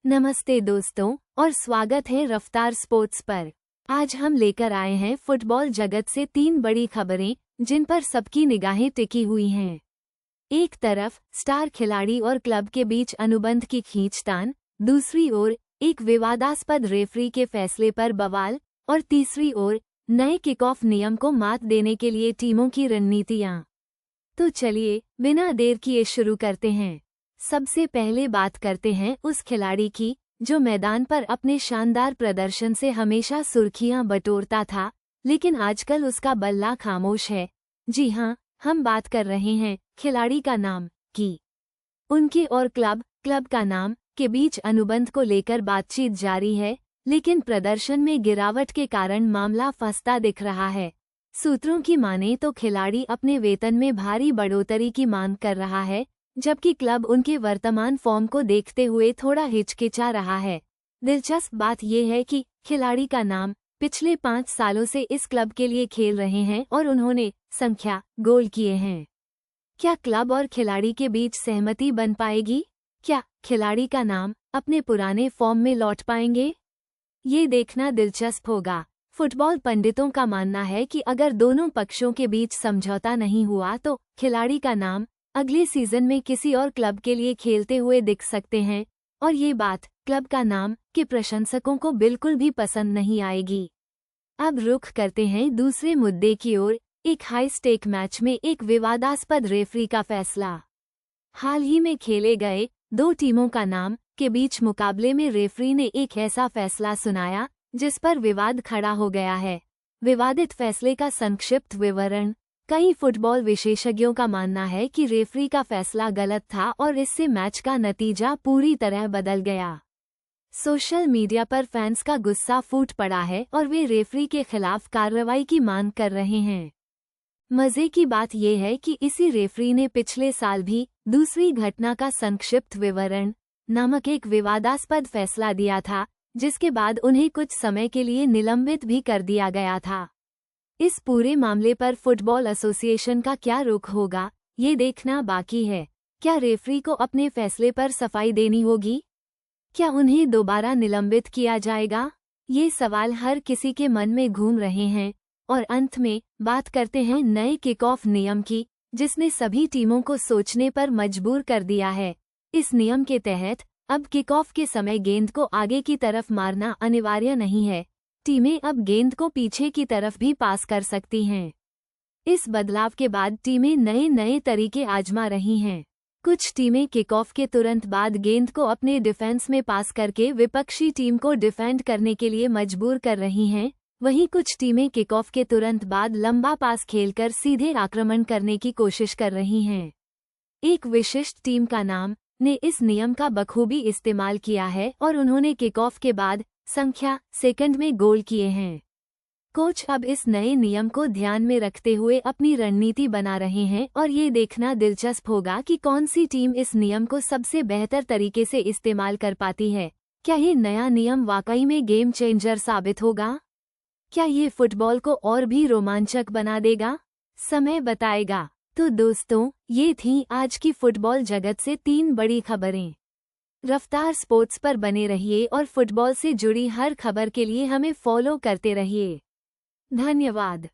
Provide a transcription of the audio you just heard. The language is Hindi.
नमस्ते दोस्तों और स्वागत है रफ्तार स्पोर्ट्स पर। आज हम लेकर आए हैं फुटबॉल जगत से 3 बड़ी खबरें जिन पर सबकी निगाहें टिकी हुई हैं। एक तरफ स्टार खिलाड़ी और क्लब के बीच अनुबंध की खींचतान, दूसरी ओर एक विवादास्पद रेफरी के फैसले पर बवाल और तीसरी ओर नए किक-ऑफ नियम को मात देने के लिए टीमों की रणनीतियां। तो चलिए बिना देर किए शुरू करते हैं। सबसे पहले बात करते हैं उस खिलाड़ी की जो मैदान पर अपने शानदार प्रदर्शन से हमेशा सुर्खियां बटोरता था, लेकिन आजकल उसका बल्ला खामोश है। जी हां, हम बात कर रहे हैं खिलाड़ी का नाम की। उनके और क्लब का नाम के बीच अनुबंध को लेकर बातचीत जारी है, लेकिन प्रदर्शन में गिरावट के कारण मामला फंसता दिख रहा है। सूत्रों की माने तो खिलाड़ी अपने वेतन में भारी बढ़ोतरी की मांग कर रहा है, जबकि क्लब उनके वर्तमान फॉर्म को देखते हुए थोड़ा हिचकिचा रहा है। दिलचस्प बात यह है कि खिलाड़ी का नाम पिछले 5 सालों से इस क्लब के लिए खेल रहे हैं और उन्होंने संख्या गोल किए हैं। क्या क्लब और खिलाड़ी के बीच सहमति बन पाएगी? क्या खिलाड़ी का नाम अपने पुराने फॉर्म में लौट पाएंगे? ये देखना दिलचस्प होगा। फुटबॉल पंडितों का मानना है कि अगर दोनों पक्षों के बीच समझौता नहीं हुआ तो खिलाड़ी का नाम अगले सीजन में किसी और क्लब के लिए खेलते हुए दिख सकते हैं, और ये बात क्लब का नाम के प्रशंसकों को बिल्कुल भी पसंद नहीं आएगी। अब रुख करते हैं दूसरे मुद्दे की ओर। एक हाई स्टेक मैच में एक विवादास्पद रेफरी का फैसला। हाल ही में खेले गए 2 टीमों का नाम के बीच मुकाबले में रेफरी ने एक ऐसा फैसला सुनाया जिस पर विवाद खड़ा हो गया है। विवादित फैसले का संक्षिप्त विवरण। कई फुटबॉल विशेषज्ञों का मानना है कि रेफरी का फैसला गलत था और इससे मैच का नतीजा पूरी तरह बदल गया। सोशल मीडिया पर फैंस का गुस्सा फूट पड़ा है और वे रेफरी के खिलाफ कार्रवाई की मांग कर रहे हैं। मजे की बात यह है कि इसी रेफरी ने पिछले साल भी दूसरी घटना का संक्षिप्त विवरण नामक एक विवादास्पद फैसला दिया था, जिसके बाद उन्हें कुछ समय के लिए निलंबित भी कर दिया गया था। इस पूरे मामले पर फुटबॉल एसोसिएशन का क्या रुख होगा, ये देखना बाकी है। क्या रेफरी को अपने फैसले पर सफाई देनी होगी? क्या उन्हें दोबारा निलंबित किया जाएगा? ये सवाल हर किसी के मन में घूम रहे हैं। और अंत में बात करते हैं नए किक ऑफ नियम की, जिसने सभी टीमों को सोचने पर मजबूर कर दिया है। इस नियम के तहत अब किक ऑफ के समय गेंद को आगे की तरफ मारना अनिवार्य नहीं है। टीमें अब गेंद को पीछे की तरफ भी पास कर सकती हैं। इस बदलाव के बाद टीमें नए तरीके आजमा रही हैं। कुछ टीमें किक ऑफ के तुरंत बाद गेंद को अपने डिफेंस में पास करके विपक्षी टीम को डिफेंड करने के लिए मजबूर कर रही हैं। वहीं कुछ टीमें किक ऑफ के तुरंत बाद लंबा पास खेलकर सीधे आक्रमण करने की कोशिश कर रही हैं। एक विशिष्ट टीम का नाम ने इस नियम का बखूबी इस्तेमाल किया है और उन्होंने किक ऑफ के बाद संख्या सेकंड में गोल किए हैं। कोच अब इस नए नियम को ध्यान में रखते हुए अपनी रणनीति बना रहे हैं और ये देखना दिलचस्प होगा कि कौन सी टीम इस नियम को सबसे बेहतर तरीके से इस्तेमाल कर पाती है। क्या ये नया नियम वाकई में गेम चेंजर साबित होगा? क्या ये फुटबॉल को और भी रोमांचक बना देगा? समय बताएगा। तो दोस्तों, ये थीं आज की फुटबॉल जगत से 3 बड़ी खबरें। रफ्तार स्पोर्ट्स पर बने रहिए और फुटबॉल से जुड़ी हर खबर के लिए हमें फॉलो करते रहिए। धन्यवाद।